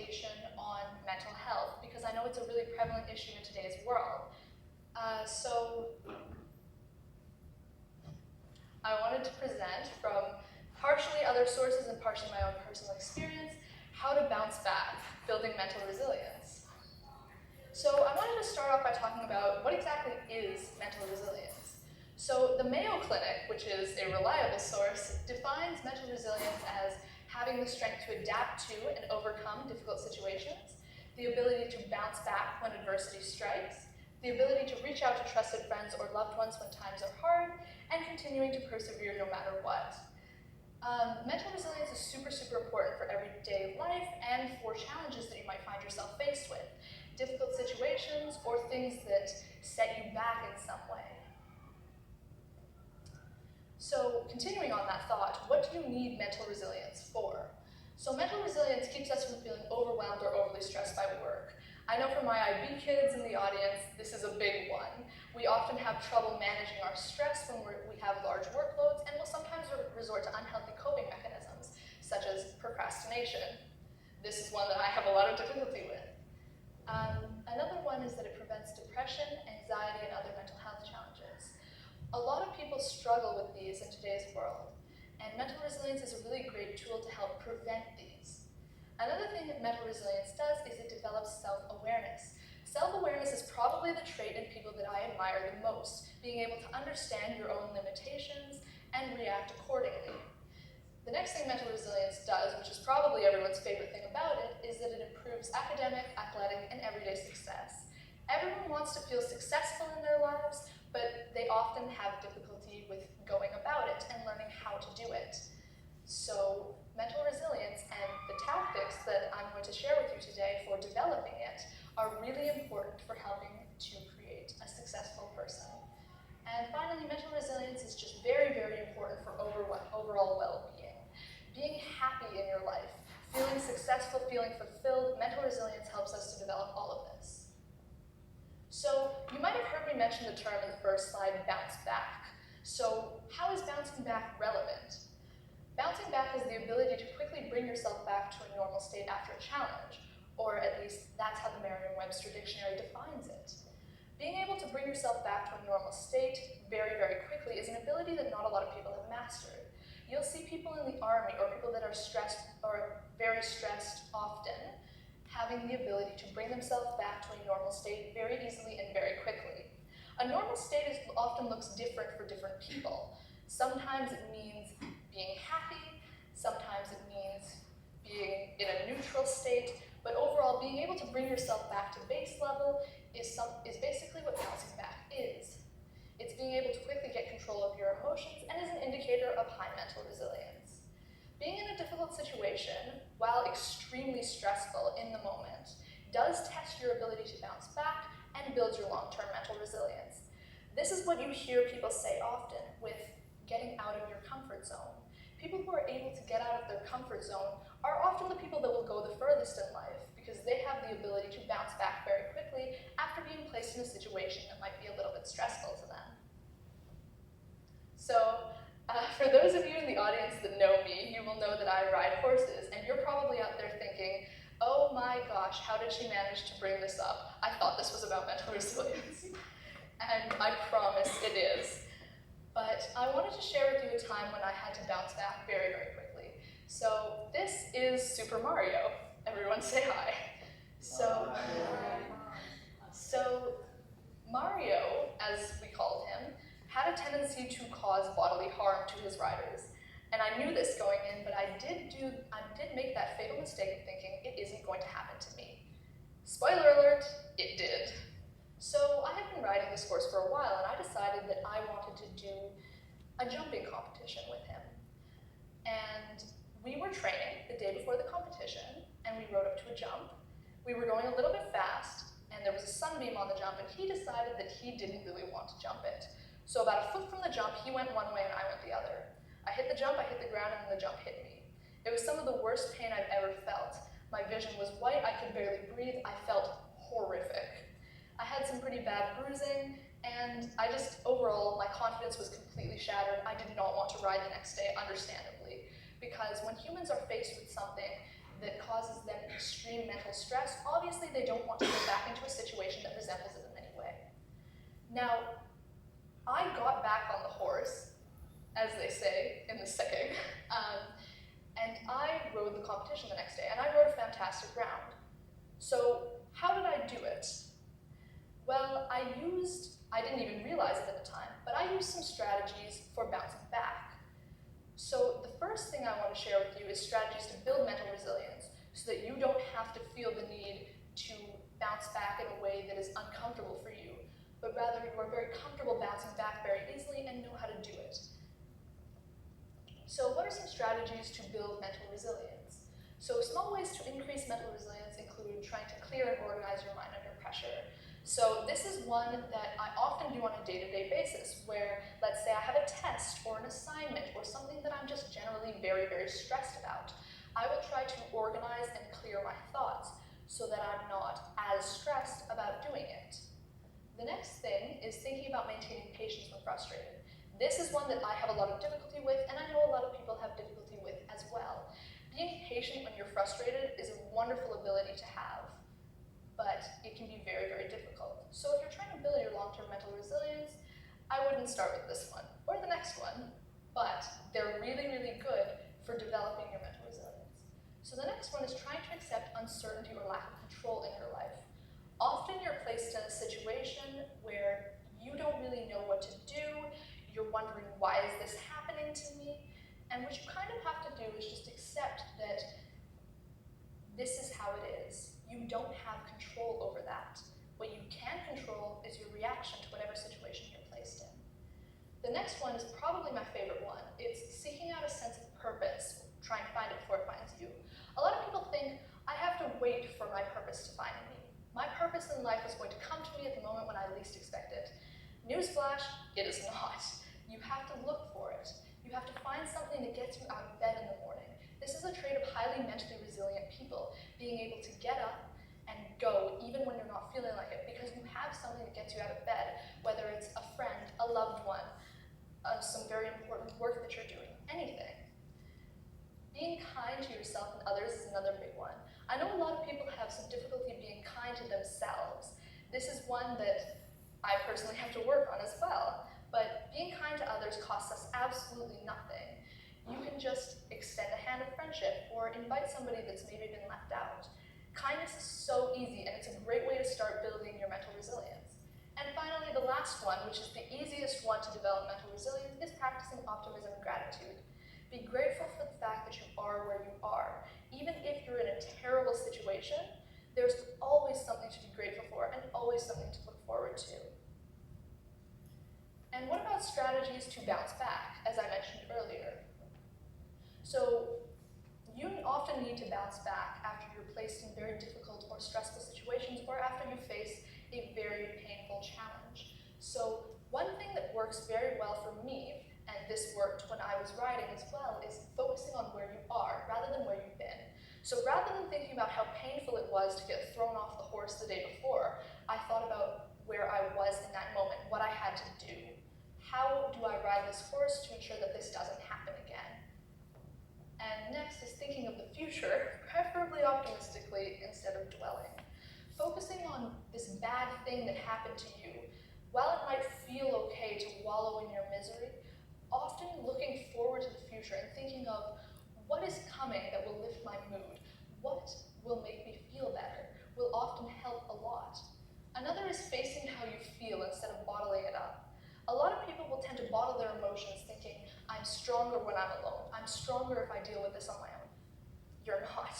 presentation on mental health because I know it's a really prevalent issue in today's world. So I wanted to present from partially other sources and partially my own personal experience, how to bounce back, building mental resilience. So I wanted to start off by talking about what exactly is mental resilience. So the Mayo Clinic, which is a reliable source, defines mental resilience as having the strength to adapt to and overcome difficult situations, the ability to bounce back when adversity strikes, the ability to reach out to trusted friends or loved ones when times are hard, and continuing to persevere no matter what. Mental resilience is super, super important for everyday life and for challenges that you might find yourself faced with, difficult situations or things that set you back in some way. So continuing on that thought, what do you need mental resilience for? So mental resilience keeps us from feeling overwhelmed or overly stressed by work. I know for my IB kids in the audience, this is a big one. We often have trouble managing our stress when we have large workloads, and we'll sometimes resort to unhealthy coping mechanisms, such as procrastination. This is one that I have a lot of difficulty with. Another one is that it prevents depression, anxiety, and other mental health challenges. A lot of people struggle with these in today's world, and mental resilience is a really great tool to help prevent these. Another thing that mental resilience does is it develops self-awareness. Self-awareness is probably the trait in people that I admire the most, being able to understand your own limitations and react accordingly. The next thing mental resilience does, which is probably everyone's favorite thing about it, is that it improves academic, athletic, and everyday success. Everyone wants to feel successful in their lives, but they often have difficulty with going about it and learning how to do it. So mental resilience and the tactics that I'm going to share with you today for developing it are really important for helping to create a successful person. And finally, mental resilience is just very, very important for overall well-being. Being happy in your life, feeling successful, feeling fulfilled, mental resilience helps us to develop all of this. So you might have heard me mention the term in the first slide, bounce back. So how is bouncing back relevant? Bouncing back is the ability to quickly bring yourself back to a normal state after a challenge, or at least that's how the Merriam-Webster dictionary defines it. Being able to bring yourself back to a normal state very, very quickly is an ability that not a lot of people have mastered. You'll see people in the army or people that are stressed or very stressed often having the ability to bring themselves back to a normal state very easily and very quickly. A normal state often looks different for different people. Sometimes it means being happy, sometimes it means being in a neutral state, but overall being able to bring yourself back to base level is basically what bouncing back is. It's being able to quickly get control of your emotions and is an indicator of high mental resilience. Being in a difficult situation, while extremely stressful in the moment, does test your ability to bounce back and build your long-term mental resilience. This is what you hear people say often with getting out of your comfort zone. People who are able to get out of their comfort zone are often the people that will go the furthest in life because they have the ability to bounce back very quickly after being placed in a situation that might be a little bit stressful to them. So, for those of you in the audience that know me, you will know that I ride horses, and you're probably out there thinking, oh my gosh, how did she manage to bring this up? I thought this was about mental resilience. And I promise it is. But I wanted to share with you a time when I had to bounce back very, very quickly. So this is Super Mario. Everyone say hi. So Mario, as we called him, had a tendency to cause bodily harm to his riders. And I knew this going in, but I did make that fatal mistake of thinking it isn't going to happen to me. Spoiler alert, it did. So I had been riding this horse for a while, and I decided that I wanted to do a jumping competition with him. And we were training the day before the competition, and we rode up to a jump. We were going a little bit fast, and there was a sunbeam on the jump, and he decided that he didn't really want to jump it. So about a foot from the jump, he went one way and I went the other. I hit the jump, I hit the ground, and then the jump hit me. It was some of the worst pain I've ever felt. My vision was white, I could barely breathe, I felt horrific. I had some pretty bad bruising, and overall, my confidence was completely shattered. I did not want to ride the next day, understandably, because when humans are faced with something that causes them extreme mental stress, obviously they don't want to go back into a situation that resembles it in any way. Now, I got back on the horse, as they say in the saying, and I rode the competition the next day, and I rode a fantastic round. So how did I do it? Well, I didn't even realize it at the time, but I used some strategies for bouncing back. So the first thing I want to share with you is strategies to build mental resilience so that you don't have to feel the need to bounce back in a way that is uncomfortable for you, but rather you are very comfortable bouncing back very easily and know how to do it. So what are some strategies to build mental resilience? So small ways to increase mental resilience include trying to clear and organize your mind under pressure. So this is one that I often do on a day-to-day basis where, let's say I have a test or an assignment or something that I'm just generally very, very stressed about. I will try to organize and clear my thoughts so that I'm not as stressed about doing it. The next thing is thinking about maintaining patience when frustrated. This is one that I have a lot of difficulty with, and I know a lot of people have difficulty with as well. Being patient when you're frustrated is a wonderful ability to have, but it can be very, very difficult. So if you're trying to build your long-term mental resilience, I wouldn't start with this one or the next one, but they're really, really good for developing your mental resilience. So the next one is trying to accept uncertainty or lack of control in your life. Often you're placed in a situation where you don't really know what to do, you're wondering, why is this happening to me? And what you kind of have to do is just accept that this is how it is. You don't have control over that. What you can control is your reaction to whatever situation you're placed in. The next one is probably my favorite one. It's seeking out a sense of purpose, trying to find it before it finds you. A lot of people think, I have to wait for my purpose to find me. My purpose in life is going to come to me at the moment when I least expect it. Newsflash, it is not. You have to look for it. You have to find something that gets you out of bed in the morning. This is a trait of highly mentally resilient people, being able to get up and go even when you're not feeling like it, because you have something that gets you out of bed, whether it's a friend, a loved one, some very important work that you're doing, anything. Being kind to yourself and others is another big one. I know a lot of people have some difficulty being kind to themselves. This is one that I personally have to work on as well. But being kind to others costs us absolutely nothing. You can just extend a hand of friendship or invite somebody that's maybe been left out. Kindness is so easy, and it's a great way to start building your mental resilience. And finally, the last one, which is the easiest one to develop mental resilience, is practicing optimism and gratitude. Be grateful for the fact that you are where you are. Even if you're in a terrible situation, there's always something to be grateful for and always something to look forward to. And what about strategies to bounce back, as I mentioned earlier? So you often need to bounce back after you're placed in very difficult or stressful situations, or after you face a very painful challenge. So one thing that works very well for me, and this worked when I was riding as well, is focusing on where you are rather than where you've been. So rather than thinking about how painful it was to get thrown off the horse the day before, I thought about where I was in that moment, what I had to do. How do I ride this horse to ensure that this doesn't happen again? And next is thinking of the future, preferably optimistically instead of dwelling. Focusing on this bad thing that happened to you, while it might feel okay to wallow in your misery, often looking forward to the future and thinking of what is coming that will lift my mood, what will make me feel better, will often help a lot. Another is facing how you feel instead of bottling it up. A lot of people will tend to bottle their emotions thinking, I'm stronger when I'm alone. I'm stronger if I deal with this on my own. You're not.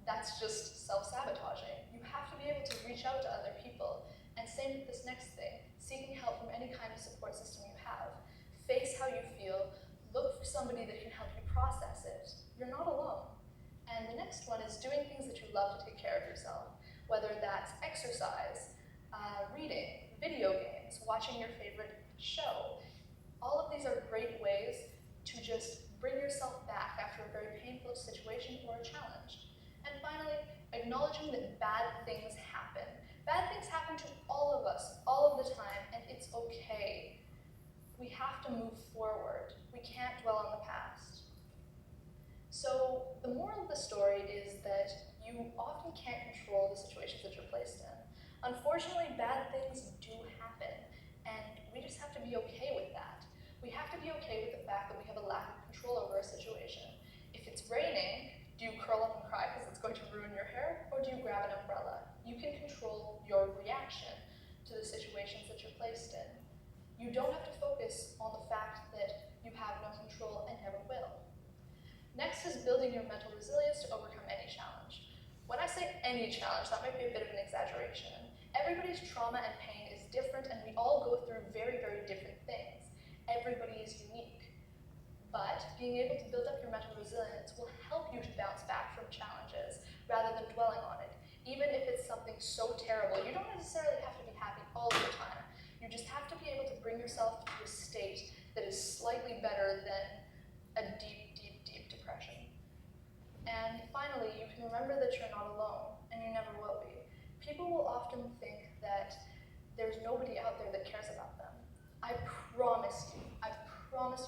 That's just self-sabotaging. You have to be able to reach out to other people. And same with this next thing, seeking help from any kind of support system you have. Face how you feel. Look for somebody that can help you process it. You're not alone. And the next one is doing things that you love to take care of yourself, whether that's exercise, reading, video games, watching your favorite show. All of these are great ways to just bring yourself back after a very painful situation or a challenge. And finally, acknowledging that bad things happen. Bad things happen to all of us, all of the time, and it's okay. We have to move forward. We can't dwell on the past. So the The moral of the story is that you often can't control the situations that you're placed in. Unfortunately, bad things do happen, and we just have to be okay with that. We have to be okay with the fact that we have a lack of control over a situation. If it's raining, do you curl up and cry because it's going to ruin your hair, or do you grab an umbrella? You can control your reaction to the situations that you're placed in. You don't have to focus on the fact that you have no control and never will. Next is building your mental resilience to overcome any challenge. When I say any challenge, that might be a bit of an exaggeration. Everybody's trauma and pain is different, and we all go through very, very different things. Everybody is unique. But being able to build up your mental resilience will help you to bounce back from challenges rather than dwelling on it. Even if it's something so terrible, you don't necessarily have to be happy all the time. You just have to be able to bring yourself to a state that is slightly better than a deep, deep, deep depression. And finally, you can remember that you're not alone, and you never will be. People will often think that there's nobody out there that cares about them. I promise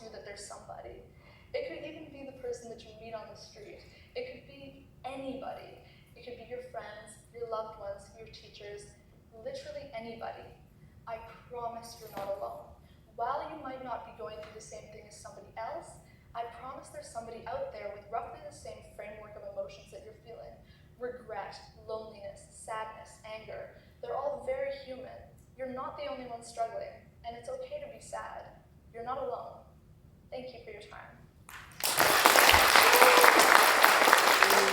you that there's somebody. It could even be the person that you meet on the street. It could be anybody. It could be your friends, your loved ones, your teachers, literally anybody. I promise you're not alone. While you might not be going through the same thing as somebody else, I promise there's somebody out there with roughly the same framework of emotions that you're feeling. Regret, loneliness, sadness, anger. They're all very human. You're not the only one struggling, and it's okay to be sad. You're not alone. Thank you for your time.